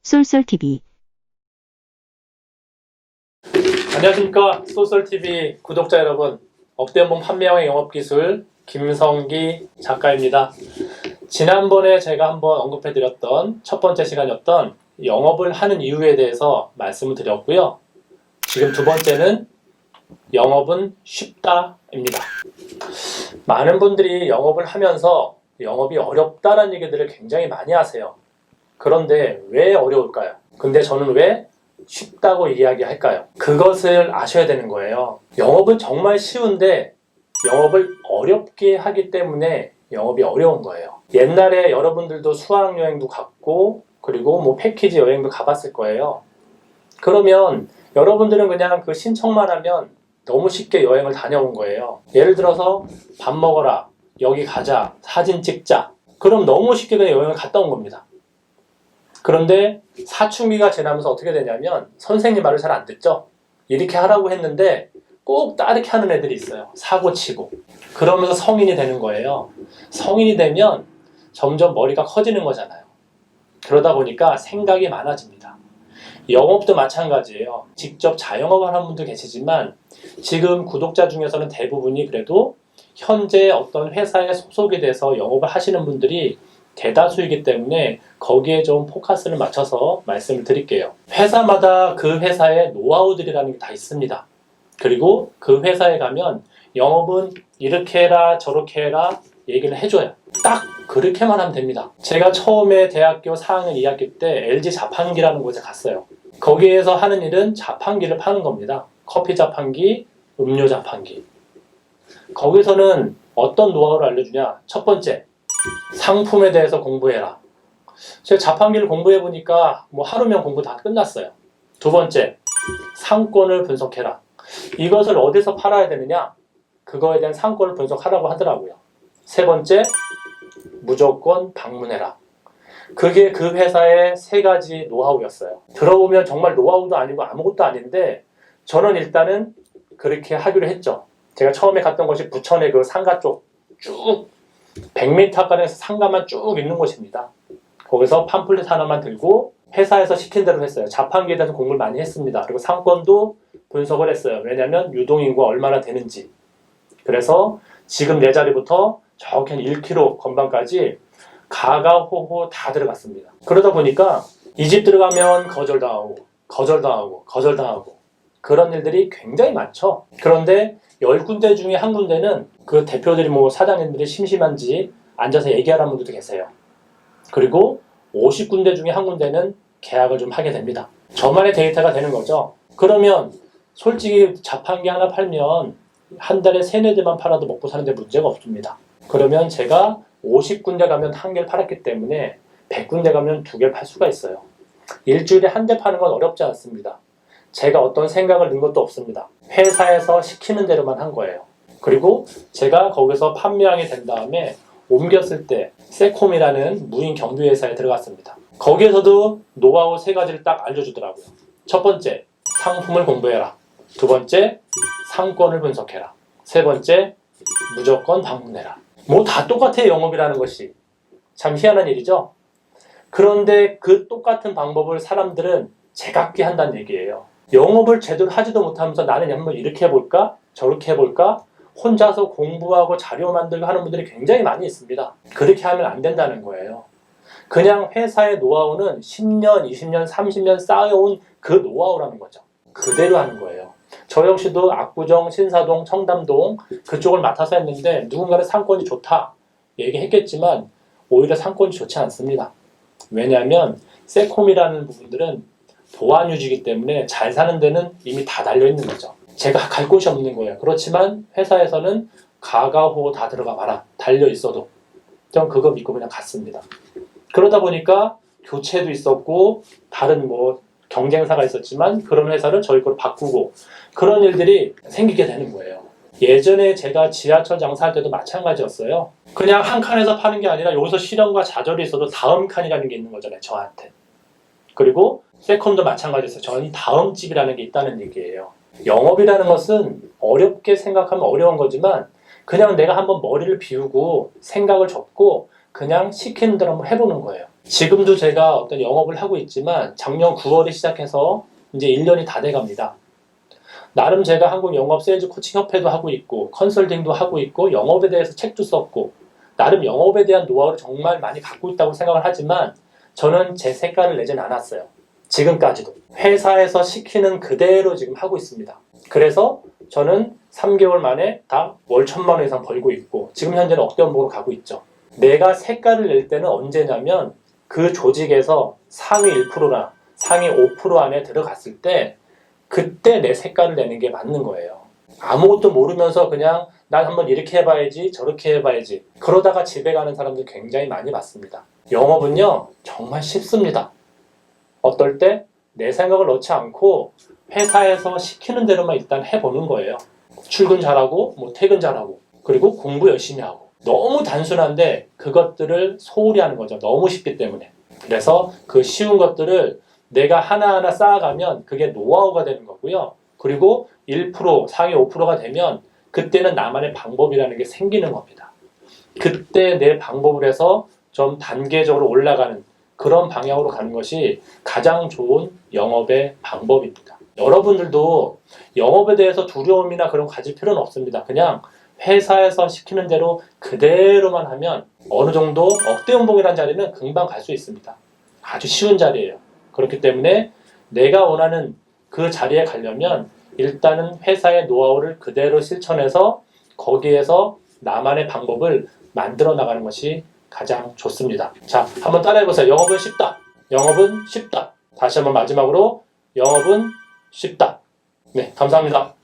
쏠쏠TV. 안녕하십니까, 쏠쏠TV 구독자 여러분. 억대음봉 판매형의 영업기술 김성기 작가입니다. 지난번에 제가 한번 언급해드렸던 첫 번째 시간이었던 영업을 하는 이유에 대해서 말씀을 드렸고요. 지금 두 번째는 영업은 쉽다입니다. 많은 분들이 영업을 하면서 영업이 어렵다는 얘기들을 굉장히 많이 하세요. 그런데 왜 어려울까요? 근데 저는 왜 쉽다고 이야기할까요? 그것을 아셔야 되는 거예요. 영업은 정말 쉬운데 영업을 어렵게 하기 때문에 영업이 어려운 거예요. 옛날에 여러분들도 수학여행도 갔고 그리고 뭐 패키지 여행도 가봤을 거예요. 그러면 여러분들은 그냥 그 신청만 하면 너무 쉽게 여행을 다녀온 거예요. 예를 들어서 밥 먹어라, 여기 가자, 사진 찍자. 그럼 너무 쉽게 그냥 여행을 갔다 온 겁니다. 그런데 사춘기가 지나면서 어떻게 되냐면 선생님 말을 잘 안 듣죠. 이렇게 하라고 했는데 꼭 다르게 하는 애들이 있어요. 사고치고. 그러면서 성인이 되는 거예요. 성인이 되면 점점 머리가 커지는 거잖아요. 그러다 보니까 생각이 많아집니다. 영업도 마찬가지예요. 직접 자영업을 하는 분도 계시지만 지금 구독자 중에서는 대부분이 그래도 현재 어떤 회사에 소속이 돼서 영업을 하시는 분들이 대다수이기 때문에 거기에 좀 포커스를 맞춰서 말씀을 드릴게요. 회사마다 그 회사의 노하우들이라는 게 다 있습니다. 그리고 그 회사에 가면 영업은 이렇게 해라 저렇게 해라 얘기를 해줘요. 딱 그렇게만 하면 됩니다. 제가 처음에 대학교 4학년 2학기 때 LG 자판기라는 곳에 갔어요. 거기에서 하는 일은 자판기를 파는 겁니다. 커피 자판기, 음료 자판기. 거기서는 어떤 노하우를 알려주냐? 첫 번째, 상품에 대해서 공부해라. 제가 자판기를 공부해보니까 뭐 하루면 공부 다 끝났어요. 두 번째, 상권을 분석해라. 이것을 어디서 팔아야 되느냐? 그거에 대한 상권을 분석하라고 하더라고요. 세 번째, 무조건 방문해라. 그게 그 회사의 세 가지 노하우였어요. 들어보면 정말 노하우도 아니고 아무것도 아닌데 저는 일단은 그렇게 하기로 했죠. 제가 처음에 갔던 곳이 부천의 그 상가 쪽 쭉 100m가량에서 상가만 쭉 있는 곳입니다. 거기서 팜플렛 하나만 들고 회사에서 시킨 대로 했어요. 자판기에 대해서 공부를 많이 했습니다. 그리고 상권도 분석을 했어요. 왜냐하면 유동인구가 얼마나 되는지. 그래서 지금 내 자리부터 저기 한 1km 건방까지 가가호호 다 들어갔습니다. 그러다 보니까 이 집 들어가면 거절당하고 거절당하고 거절당하고 그런 일들이 굉장히 많죠. 그런데 10군데 중에 한 군데는 그 대표들이 뭐 사장님들이 심심한지 앉아서 얘기하는 분들도 계세요. 그리고 50군데 중에 한 군데는 계약을 좀 하게 됩니다. 저만의 데이터가 되는 거죠. 그러면 솔직히 자판기 하나 팔면 한 달에 3-4대만 팔아도 먹고 사는데 문제가 없습니다. 그러면 제가 50군데 가면 1개를 팔았기 때문에 100군데 가면 2개를 팔 수가 있어요. 일주일에 1대 파는 건 어렵지 않습니다. 제가 어떤 생각을 넣은 것도 없습니다. 회사에서 시키는 대로만 한 거예요. 그리고 제가 거기서 판매왕이 된 다음에 옮겼을 때 세콤이라는 무인 경비회사에 들어갔습니다. 거기에서도 노하우 3가지를 딱 알려주더라고요. 첫 번째, 상품을 공부해라. 두 번째, 상권을 분석해라. 세 번째, 무조건 방문해라. 뭐 다 똑같아요, 영업이라는 것이. 참 희한한 일이죠. 그런데 그 똑같은 방법을 사람들은 제각기 한다는 얘기예요. 영업을 제대로 하지도 못하면서 나는 한번 이렇게 해볼까? 저렇게 해볼까? 혼자서 공부하고 자료 만들고 하는 분들이 굉장히 많이 있습니다. 그렇게 하면 안 된다는 거예요. 그냥 회사의 노하우는 10년, 20년, 30년 쌓여온 그 노하우라는 거죠. 그대로 하는 거예요. 저 역시도 압구정, 신사동, 청담동 그쪽을 맡아서 했는데 누군가는 상권이 좋다 얘기했겠지만 오히려 상권이 좋지 않습니다. 왜냐하면 세콤이라는 부분들은 보안유지이기 때문에 잘 사는 데는 이미 다 달려있는 거죠. 제가 갈 곳이 없는 거예요. 그렇지만 회사에서는 가가호 다 들어가 봐라. 달려있어도. 전 그거 믿고 그냥 갔습니다. 그러다 보니까 교체도 있었고 다른 뭐 경쟁사가 있었지만 그런 회사를 저희 거로 바꾸고 그런 일들이 생기게 되는 거예요. 예전에 제가 지하철 장사할 때도 마찬가지였어요. 그냥 한 칸에서 파는 게 아니라 여기서 시련과 좌절이 있어도 다음 칸이라는 게 있는 거잖아요. 저한테. 그리고 세컨도 마찬가지였어요. 저는 다음 집이라는 게 있다는 얘기예요. 영업이라는 것은 어렵게 생각하면 어려운 거지만 그냥 내가 한번 머리를 비우고 생각을 접고 그냥 시키는 대로 한번 해보는 거예요. 지금도 제가 어떤 영업을 하고 있지만 작년 9월에 시작해서 이제 1년이 다 돼갑니다. 나름 제가 한국 영업 세일즈 코칭 협회도 하고 있고 컨설팅도 하고 있고 영업에 대해서 책도 썼고 나름 영업에 대한 노하우를 정말 많이 갖고 있다고 생각을 하지만 저는 제 색깔을 내진 않았어요. 지금까지도 회사에서 시키는 그대로 지금 하고 있습니다. 그래서 저는 3개월 만에 다 월 1,000만 원 이상 벌고 있고 지금 현재는 억대 연봉으로 가고 있죠. 내가 색깔을 낼 때는 언제냐면 그 조직에서 상위 1%나 상위 5% 안에 들어갔을 때 그때 내 색깔을 내는 게 맞는 거예요. 아무것도 모르면서 그냥 난 한번 이렇게 해봐야지 저렇게 해봐야지 그러다가 집에 가는 사람들 굉장히 많이 봤습니다. 영업은요 정말 쉽습니다. 어떨 때 내 생각을 넣지 않고 회사에서 시키는 대로만 일단 해보는 거예요. 출근 잘하고 뭐 퇴근 잘하고 그리고 공부 열심히 하고 너무 단순한데 그것들을 소홀히 하는 거죠. 너무 쉽기 때문에. 그래서 그 쉬운 것들을 내가 하나하나 쌓아가면 그게 노하우가 되는 거고요. 그리고 1% 상위 5%가 되면 그때는 나만의 방법이라는 게 생기는 겁니다. 그때 내 방법을 해서 좀 단계적으로 올라가는 그런 방향으로 가는 것이 가장 좋은 영업의 방법입니다. 여러분들도 영업에 대해서 두려움이나 그런 거 가질 필요는 없습니다. 그냥 회사에서 시키는 대로 그대로만 하면 어느 정도 억대 연봉이라는 자리는 금방 갈 수 있습니다. 아주 쉬운 자리예요. 그렇기 때문에 내가 원하는 그 자리에 가려면 일단은 회사의 노하우를 그대로 실천해서 거기에서 나만의 방법을 만들어 나가는 것이 가장 좋습니다. 자, 한번 따라해보세요. 영업은 쉽다. 영업은 쉽다. 다시 한번 마지막으로 영업은 쉽다. 네, 감사합니다.